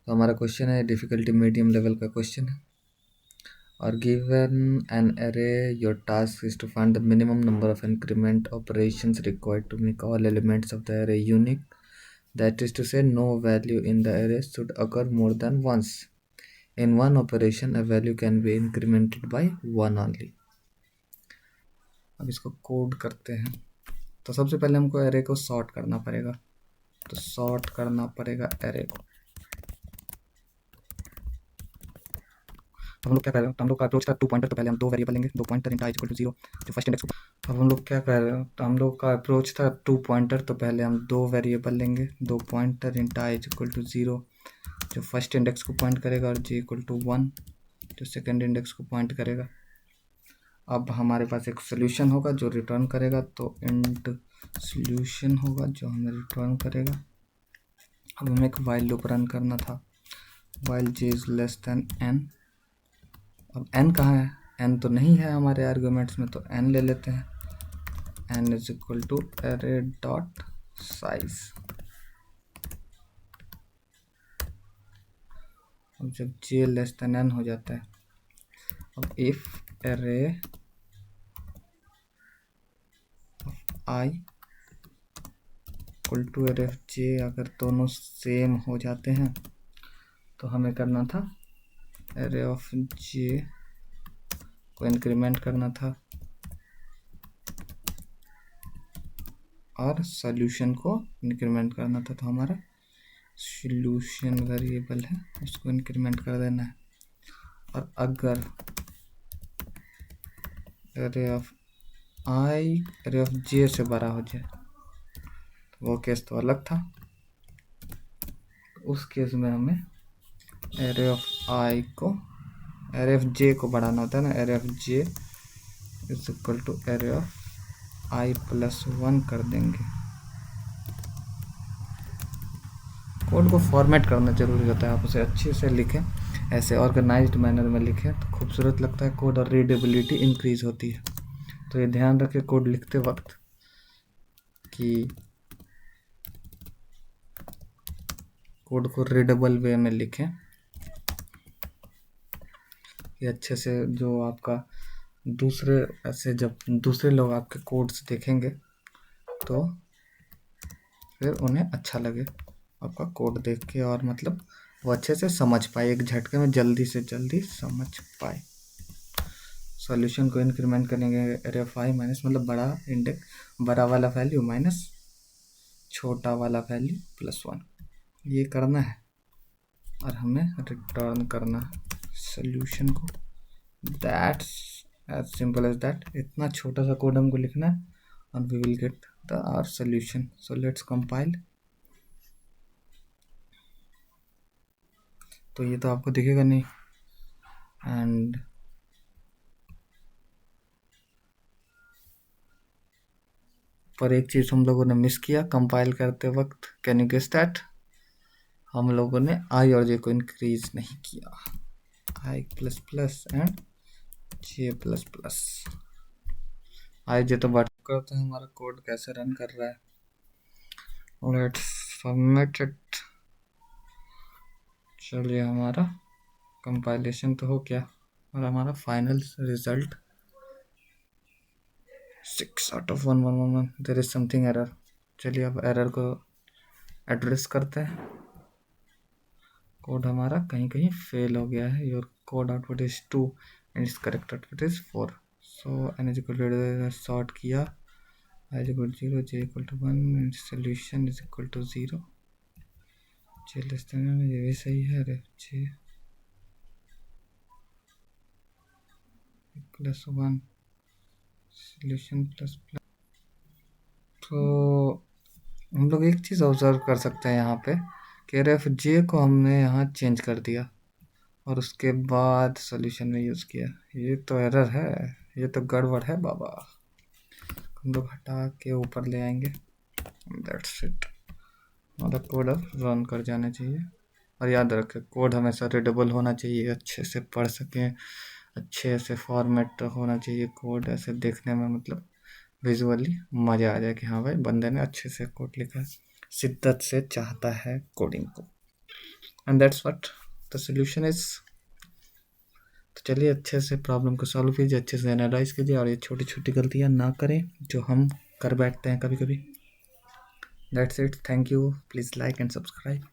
तो हमारा क्वेश्चन है, डिफ़िकल्टी मीडियम लेवल का क्वेश्चन है। और given an array your task is to find the minimum number of increment operations required to make all elements of the array unique, that is to say no value in the array should occur more than once. In one operation a value can be incremented by one only. अब इसको code करते हैं। तो सबसे पहले हमको अरे को सॉर्ट करना पड़ेगा। तो सॉर्ट करना पड़ेगा अरे को। तो हम लोग क्या कर रहे हैं, तो हम लोग का अप्रोच था 2 पॉइंटर। तो पहले हम 2 वेरिएबल लेंगे, 2 pointer int i equal to 0 जो फर्स्ट इंडेक्स को। अब हम लोग क्या कर रहे हैं, तो हम लोग का अप्रोच था 2 पॉइंटर। तो पहले हम 2 वेरिएबल लेंगे, 2 pointer int i equal to 0 जो फर्स्ट इंडेक्स को पॉइंट करेगा, और j इक्वल टू 1 जो सेकेंड इंडेक्स को पॉइंट करेगा। अब हमारे पास एक सोल्यूशन होगा जो रिटर्न करेगा। तो इंट सोल्यूशन होगा जो हमें रिटर्न करेगा। अब हमें एक वाइल लूप रन करना था, while j is less than n। अब n कहाँ है, n तो नहीं है हमारे आर्ग्यूमेंट्स में, तो n ले लेते हैं। n इज इक्वल टू अरे डॉट साइज। अब जब j लेस देन n हो जाता है, अब इफ अरे i equal to array of j अगर दोनों सेम हो जाते हैं, तो हमें करना था अरे ऑफ j को इंक्रीमेंट करना था और सॉल्यूशन को इंक्रीमेंट करना था। तो हमारा सॉल्यूशन वेरिएबल है, उसको इंक्रीमेंट कर देना है। और अगर अरे ऑफ i अरे ऑफ j से बड़ा हो जाए, तो वो केस तो अलग था। उस केस में हमें अरे ऑफ i को अरे ऑफ j को बढ़ाना होता है ना। Array of j is equal to array of i plus 1 कर देंगे। कोड को फॉर्मेट करना जरूरी होता है, आप उसे अच्छे से लिखें, ऐसे ऑर्गेनाइज्ड मैनर में लिखें तो खूबसूरत लगता है कोड और रीडेबिलिटी इंक्रीज होती है। तो ये ध्यान रखें कोड लिखते वक्त कि कोड को रीडेबल वे में लिखें, कि अच्छे से जो आपका दूसरे ऐसे जब दूसरे लोग आपके कोड्स देखेंगे तो फिर उन्हें अच्छा लगे आपका कोड देख के, और मतलब वो अच्छे से समझ पाए, एक झटके में जल्दी से जल्दी समझ पाए। सॉल्यूशन को इंक्रीमेंट करेंगे अरे ऑफ i माइनस, मतलब बड़ा इंडेक्स बड़ा वाला वैल्यू माइनस छोटा वाला वैल्यू प्लस 1, ये करना है। और हमें रिटर्न करना सॉल्यूशन को। That's as simple as that. इतना छोटा सा कोड हमको लिखना है और we will get the our solution. So let's compile. तो ये तो आपको दिखेगा नहीं, एंड पर एक चीज़ हम लोगों ने मिस किया कंपाइल करते वक्त। Can you guess that? हम लोगों ने i और j को इंक्रीज नहीं किया। i plus plus and j plus plus. i j तो बढ़ करते हैं, हमारा कोड कैसे रन कर रहा है। Let's submit it. चलिए, हमारा कंपाइलेशन तो हो गया और हमारा final result 6 out of 1 there is something error. चलिए अब एरर को एड्रेस करते हैं। कोड हमारा कहीं कहीं फेल हो गया है। Your code output is 2 and is correct output is 4। So N is equal to sort किया, i is equal to 0, j equal to 1 and solution is equal to 0। j less than, ये भी सही है। अरे j plus 1 solution plus plus. तो हम लोग एक चीज़ ऑब्जर्व कर सकते हैं यहाँ पे कि रेफ जे को हमने यहाँ चेंज कर दिया और उसके बाद सॉल्यूशन में यूज़ किया। ये तो एरर है, ये तो गड़बड़ है बाबा। हम लोग हटा के ऊपर ले आएंगे। That's it. हमारा कोड अब रन कर जाना चाहिए। और याद रखें कोड हमेशा रीडेबल होना चाहिए, अच्छे से पढ़ सकें, अच्छे से फॉर्मेट होना चाहिए कोड, ऐसे देखने में मतलब विजुअली मज़ा आ जाए कि हाँ भाई बंदे ने अच्छे से कोड लिखा है, शिद्दत से चाहता है कोडिंग को। And that's what the solution is. तो चलिए अच्छे से प्रॉब्लम को सॉल्व कीजिए, अच्छे से एनालाइज कीजिए और ये छोटी छोटी गलतियाँ ना करें जो हम कर बैठते हैं कभी कभी। That's it, thank you, please like and subscribe.